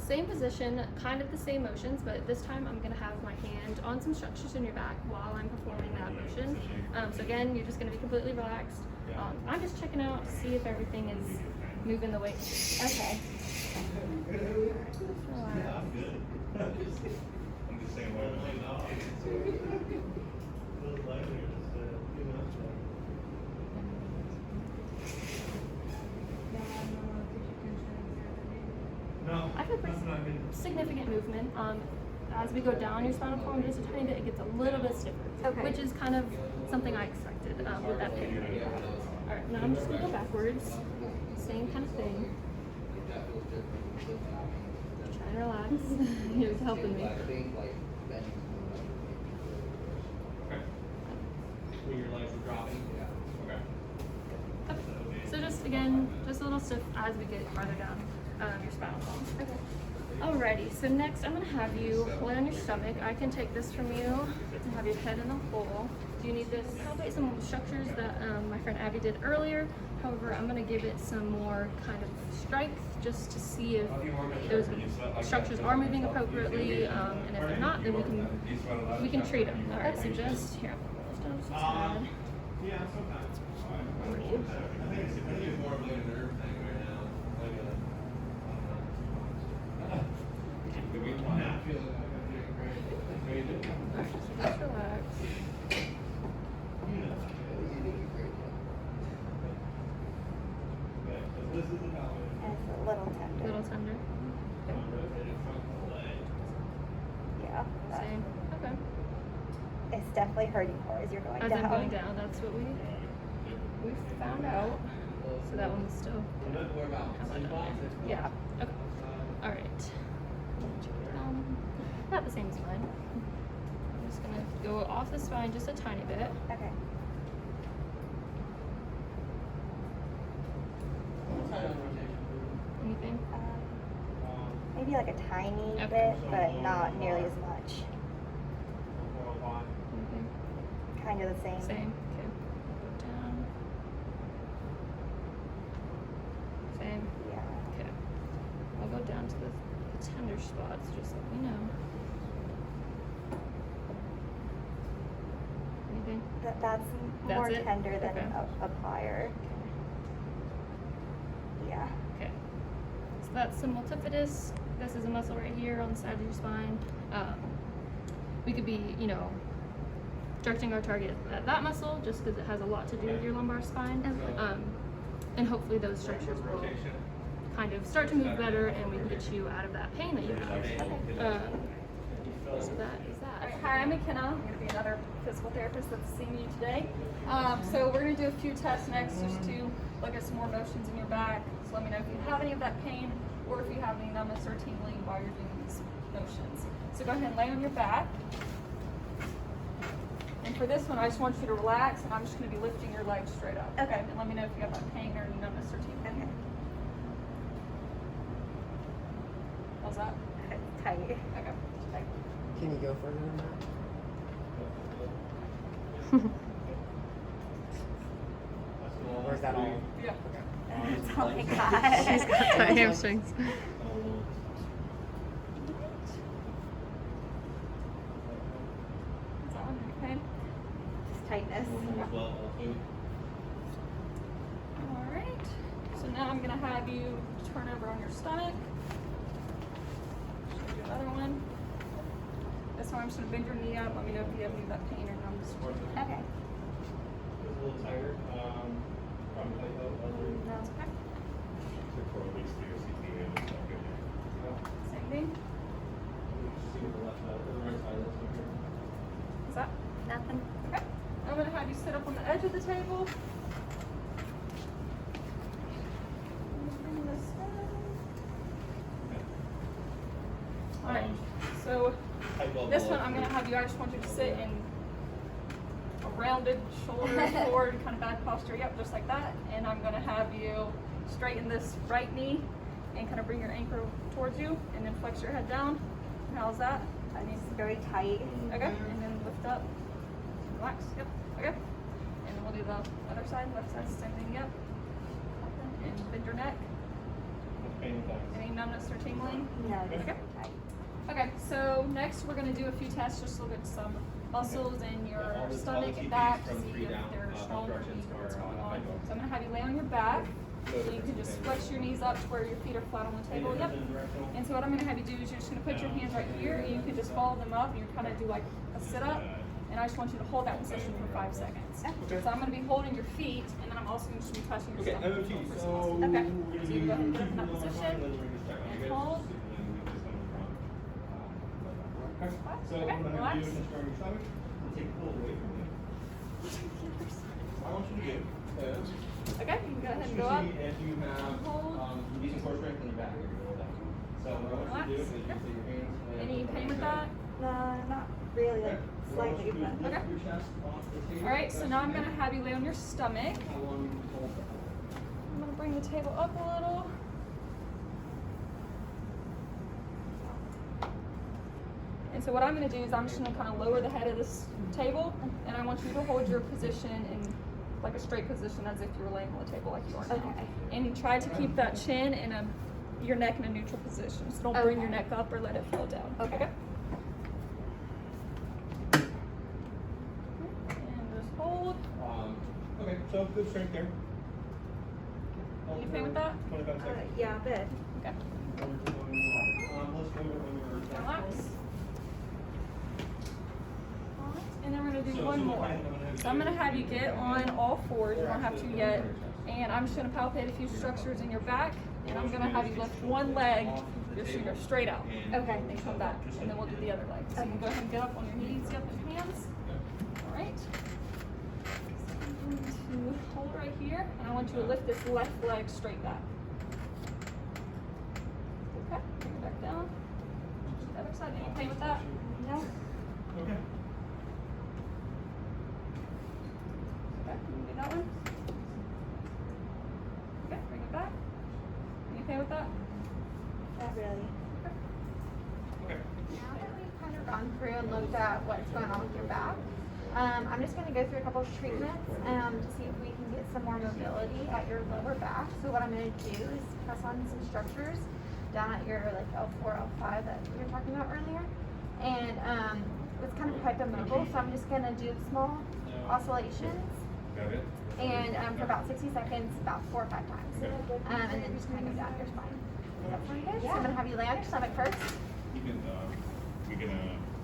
Same position, kind of the same motions, but this time I'm gonna have my hand on some structures in your back while I'm performing that motion. So again, you're just gonna be completely relaxed. I'm just checking out to see if everything is moving the way. Okay. Yeah, I'm good. I'm just saying what No, I feel pretty significant movement. As we go down your spinal column just a tiny bit, it gets a little bit stiffer, which is kind of something I expected with that pain that you have. All right, now I'm just gonna go backwards. Same kind of thing. Try and relax. You're helping me. when your legs are dropping. Okay. Okay. So just again, just a little stiff as we get farther down your spinal column. Okay. Alrighty, so next I'm gonna have you lay on your stomach. I can take this from you and have your head in a hole. Do you need this? Probably some structures that my friend Abby did earlier. However, I'm gonna give it some more kind of strength just to see if those structures are moving appropriately, and if they're not, then we can treat them. All right, so just here. Yeah, sometimes. I think it's more of like a nerve thing right now. Like Alright, so just relax. It's a little tender. A little tender. Yeah. Same. Okay. It's definitely hurting more as you're going As down. I'm going down, that's what we found out. So that one's still. Yeah. Okay. All right. Not the same spine. I'm just gonna go off the spine just a tiny bit. Okay. Anything? Maybe like a tiny Okay. bit, but not nearly as much. Anything? Kind of the same. Same. Okay. Go down. Same. Yeah. Okay. I'll go down to the tender spots. Just let me know. Anything? That's That's more it? tender than Okay. a plier. Yeah. Okay. So that's the multifidus. This is a muscle right here on the side of your spine. We could be, directing our target at that muscle just because it has a lot to do with your lumbar spine. Okay. And hopefully those structures will kind of start to move better and we can get you out of that pain that you have. So that is that. All right, hi, I'm McKenna. I'm going to be another physical therapist that's seeing you today. So we're going to do a few tests next just to look at some more motions in your back. So let me know if you have any of that pain or if you have any numbness or tingling while you're doing these motions. So go ahead and lay on your back. And for this one, I just want you to relax, and I'm just going to be lifting your legs straight up. Okay. And let me know if you have that pain or any numbness or tingling. Okay. How's that? It's tight. Okay. Tight. Can you go further than that? Or is that all? Yeah. That's all I got. She's got tight hamstrings. Is that one okay? Just tightness. Alright, so now I'm going to have you turn over on your stomach. Show you another one. This one I'm just going to bend your knee up. Let me know if you have any of that pain or numbness. Okay. It's a little tighter. Probably That's okay. Same thing. Is that? Nothing. Okay. I'm going to have you sit up on the edge of the table. Bring this down. Alright, so this one I'm going to have you, I just want you to sit in a rounded shoulder forward, kind of back posture, yep, just like that. And I'm going to have you straighten this right knee and kind of bring your ankle towards you and then flex your head down. How's that? And it's very tight. Okay, and then lift up, relax, yep, okay. And then we'll do the other side, left side, same thing, yep. And bend your neck. Pain with that. Any numbness or tingling? No, just Okay. very tight. Okay, so next we're gonna do a few tests just to look at some muscles in your All the stomach TPs and back to from see 3 if down, they're strong or directions weak or what's are, going on. high bone. So I'm gonna have you lay on your back. So you can just flex your knees up to where your feet are flat on the table. Yep. And so what I'm gonna have you do is you're just gonna put your hands right here and you can just follow them up and you kind of do like a sit up. And I just want you to hold that position for 5 seconds. So I'm gonna be holding your feet and then I'm also going to be touching your Okay, stomach. MMT. for So some muscles. Okay. So you go ahead and get up in that position and hold. Okay. So Okay, I'm going to relax. do is just grab your stomach and take a pull away from you. What I want you to do is Okay, you can go ahead and go to up. see if you have Hold. decent core strength in your back. You're going to down. So what I want you to do is you Relax. take your hands and Any pain with that? No, not really, Okay. like What I want slightly, you to do is but. lift Okay. your chest off the table. All right, so now I'm gonna have you lay on your stomach. How long you hold that? I'm gonna bring the table up a little. And so what I'm gonna do is I'm just gonna kind of lower the head of this table, and I want you to hold your position in like a straight position as if you were laying on the table like you are now. Okay. And try to keep that chin in your neck in a neutral position. So don't bring your Okay. neck up or let it fall down. Okay. And just hold. Okay, so good strength there. You pain with that? 25 seconds. Yeah, a bit. Okay. Let's go when we're Relax. And then we're gonna do So- one so more. what I'm gonna have So I'm you gonna have you get on all fours. You don't have to yet. And I'm just gonna palpate a few structures in your back, and I'm gonna have you lift one leg, so you're straight out. Okay. And come back, and then we'll do the other leg. So you can go ahead and get up on your knees, get up in hands. All right. I'm going to hold right here, and I want you to lift this left leg straight back. Okay, bring it back down. The other side, any pain with that? No. Okay. Okay, can you do that one? Okay, bring it back. Any pain with that? Not really. Okay. Now that we've kind of gone through and looked at what's going on with your back, I'm just going to go through a couple of treatments to see if we can get some more mobility at your lower back. So what I'm going to do is press on some structures down at your like L4, L5 that we were talking about earlier. And it's kind of hypomobile, so I'm just going to do small oscillations. Got it? And for about 60 seconds, about 4 or 5 times. And then just kind of go down your spine. Does that sound good? So I'm going to have you lay on your stomach first. You can, we can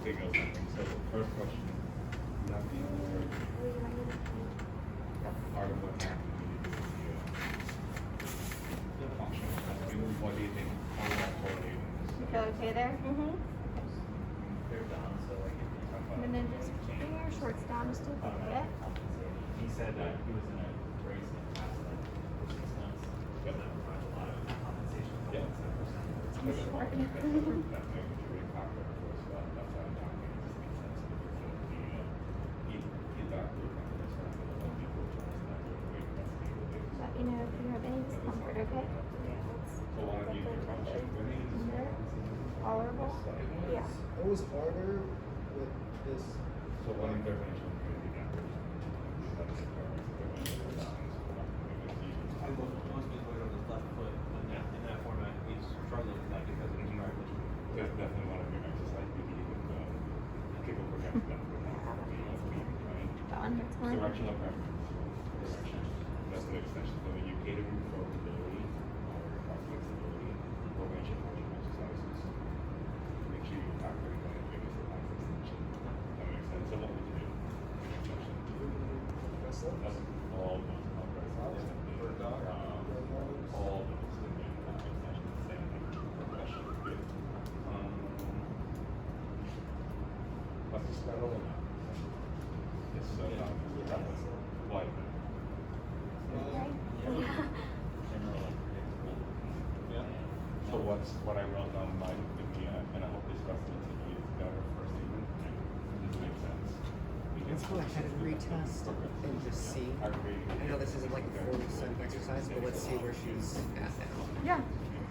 take out something. So first question, you have the part of what happened when you did the functional testing. What do you think? How would that correlate in this? You feel okay there? Mm-hmm. They're done, so like if you talk about And then just bring your shorts down just a little bit. He said that he was in a race in the past like 6 months. Yep. That provides a lot of compensation for Yep. 10%. That's making sure you're covered for as well. That's why I'm talking. It just makes sense if you're feeling feedback loop on this one. Some people try to not do it. That's the way. Let me know if you have any discomfort, okay? So one of you can function with it. Under, tolerable. Yeah. It was harder with this. So one intervention could be done. Most people are on his left foot in that format. He's struggling with that because of his right foot. That's definitely one of your exercise we need with people project that with right? That one hurts more. Directional preference. Direction. That's an extension. So when you cater for mobility or flexibility, we're going to change exercises. Make sure you're not going to make it a nice extension. That makes sense. So what would you do? Extension. That's all those all those and then extension the same progression. Good. What's the spiral or not? Yes, so why? General unpredictable. Yeah. So what I wrote down might give me, and I hope this resonates with you, is better first statement. Does it make sense? Let's go ahead and retest and just see. I know this isn't like a full set of exercise, but let's see where she's at now. Yeah.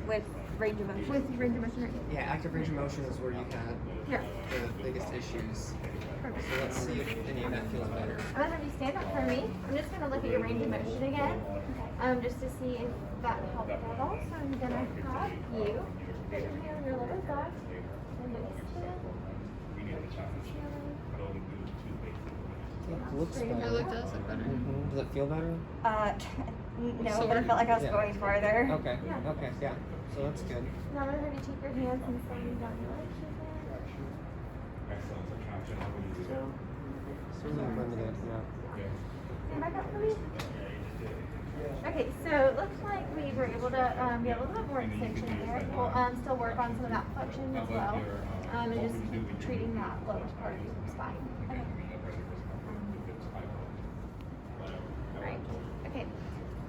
With range of motion. With range of motion, right? Yeah, active range of motion is where you had Yeah. the biggest issues. Perfect. So let's see if any of that feels better. I'm gonna have you stand up for me. I'm just gonna look at your range of motion again. just to see if that helped at all. So I'm gonna have you put your hand on your lower back and extend. It looks Straighten better. your It does look better. Does it feel better? No, So but I felt like I was yeah. going farther. Okay. Yeah. Okay. Yeah. So that's good. Now I'm gonna have you take your hands and slide down your legs. Sort of limited. Yeah. Stand back up for me. Okay, so it looks like we were able to get a little bit more extension there. We'll still work on some of that flexion as well, and just treating that lowest part of your spine. Okay. Right. Okay.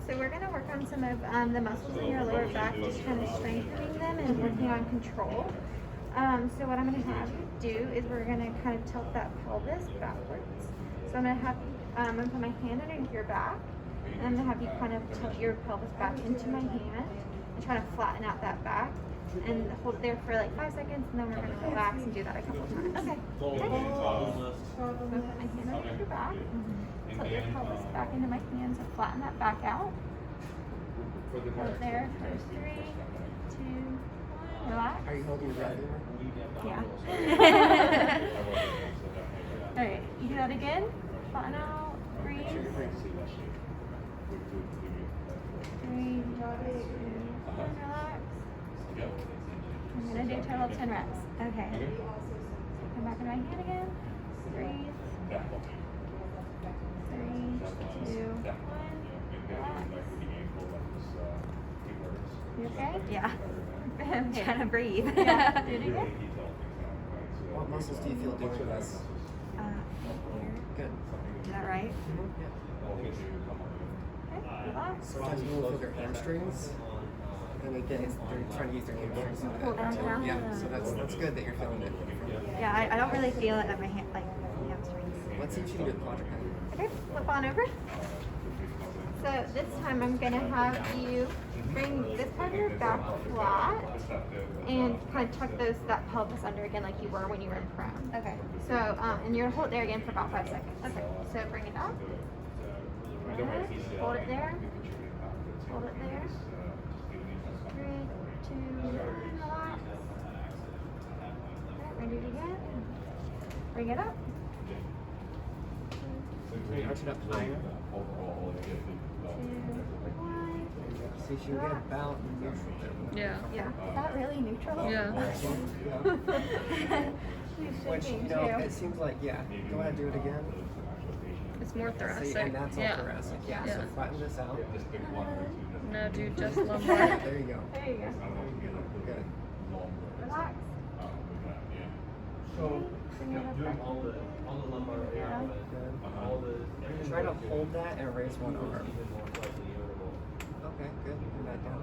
So we're gonna work on some of the muscles in your lower back, just kind of strengthening them and working on control. So what I'm gonna have you do is we're gonna kind of tilt that pelvis backwards. So I'm gonna have you, I'm gonna put my hand underneath your back, and I'm gonna have you kind of tilt your pelvis back into my hand and try to flatten out that back and hold it there for like 5 seconds, and then we're gonna relax and do that a couple times. Okay. So put my hand underneath your back, tilt your pelvis back into my hand, so flatten that back out. Hold it there for 3, 2, 1, relax. Are you holding your breath? Yeah. Alright, you do that again. Flatten out. Breathe. 3, relax. I'm gonna do a total of 10 reps. Okay. Come back in my hand again. Breathe. 3, 2, 1. Relax. You okay? Yeah. I'm trying to breathe. Yeah. Do it again. What muscles do you feel doing this? Here. Good. Is that right? Okay. Relax. Sometimes people feel their hamstrings, and again, they're trying to use their hamstrings. Pull down now. Yeah. So that's good that you're feeling it. Yeah, I don't really feel it at my hand, like hamstrings. Let's see if you can do a quadruped. Okay, flip on over. So this time I'm gonna have you bring this part of your back flat and kind of tuck that pelvis under again like you were when you were in prone. Okay. So, and you're gonna hold it there again for about 5 seconds. Okay. So bring it up. Good. Hold it there. Hold it there. 3, 2, 1, relax. Okay, ready to do it again. Bring it up. Arch it up higher. 2, 1. See if you can get about neutral. Yeah. Yeah. Is that really neutral? Yeah. She's Which, shaking you know, too. it seems like, yeah. Go ahead, do it again. It's more thoracic. See, and that's all yeah. thoracic. Yeah. So flatten this out. No, dude, just Yeah, lumbar. there you go. There you go. Good. Relax. So, Bring it up doing back. all the lumbar area, Yeah. Good. all the. Try to hold that and raise one arm. Even more slightly irritable. Okay, good. Bring that down.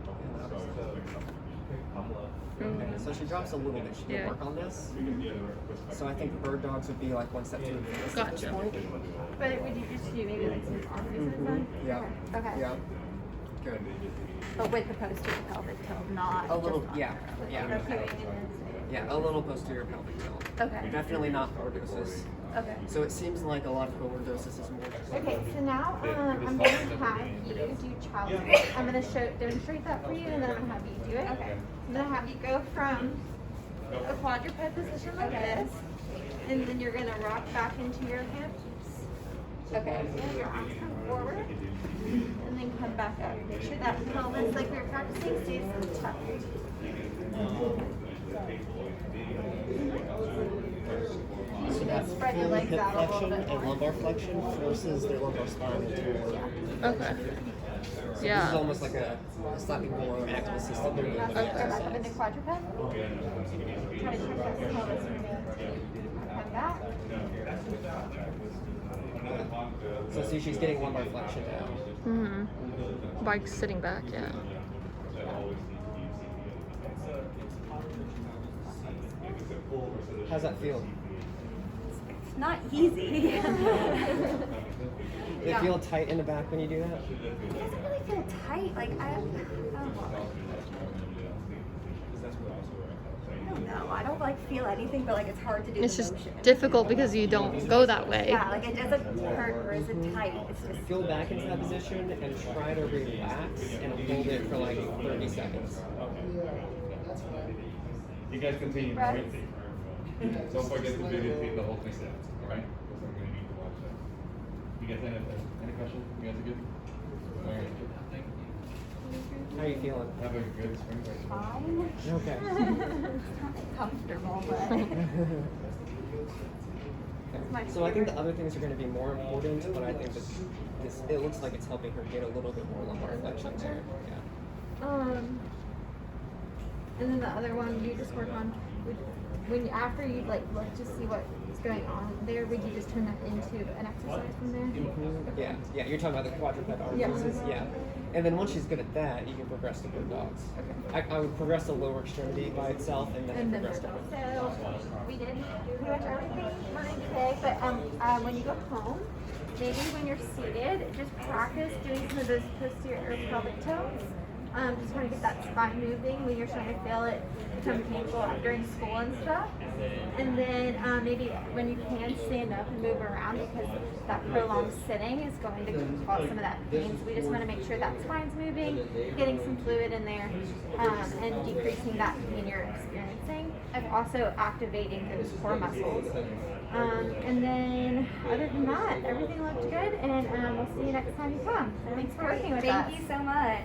And the other side. Okay, so she drops a little bit. She can Yeah. work on this. So I think bird dogs would be like one step too advanced at this Gotcha. point. But would you just do maybe like some opposites then? Yeah. Okay. Yeah. Good. But with the posterior pelvic tilt, not A little, just on yeah, there. yeah. Okay, and then Yeah, a little posterior pelvic tilt. Okay. Definitely not lordosis. Okay. So it seems like a lot of lordosis is more. Okay, so now I'm gonna have you do child's pose. I'm gonna demonstrate that for you, and then I'm gonna have you do it. Okay. I'm gonna have you go from a quadruped position like this, and then you're gonna rock back into your hips. Okay. And your arms come forward, and then come back up. Make sure that pelvis, like we were practicing, stays tucked. So that Spread your full legs hip out a little flexion bit and more. lumbar flexion forces their lumbar spine into. Okay. So this is Yeah. almost like a slightly more active assisted than That's the it. Go back up into quadruped. Try to tuck that pelvis from there. Come back. So see, she's getting lumbar flexion now. Mm-hmm. By sitting back, yeah. How's that feel? It's not easy. They feel tight in the back when you do that? It doesn't really feel tight. Like I don't know. I don't know. I don't like feel anything, but like it's hard to do It's the just motion. difficult because you don't go that way. Yeah, like it doesn't hurt or isn't tight. It's just Go back into that position and try to relax and hold it for like 30 seconds. You guys continue. Right. Right? Don't forget to videotape the whole thing, alright? Because I'm gonna need to watch that. You guys any questions? You guys are good? Alright. How are you feeling? Have a good spring break. Fine. Okay. It's not comfortable, but So I think the other things are going to be more important, but I think that this it looks like it's helping her get a little bit more lumbar flexion there. Yeah. and then the other one you just work on when after you like look to see what's going on there, would you just turn that into an exercise from there? Yeah, yeah. You're talking about the quadruped arm Yeah. pieces, yeah. And then once she's good at that, you can progress to bird dogs. Okay. I would progress the lower extremity by itself, and then progress to bird dogs. So we did pretty much everything we're doing today, but when you go home, maybe when you're seated, just practice doing some of those posterior pelvic tones. Just want to get that spine moving when you're trying to feel it become painful during school and stuff. And then maybe when you can stand up and move around, because that prolonged sitting is going to cause some of that pain. So we just want to make sure that spine's moving, getting some fluid in there, and decreasing that pain you're experiencing, and also activating those core muscles. And then other than that, everything looked good, and we'll see you next time you come. Thanks for working with us. Thank you so much.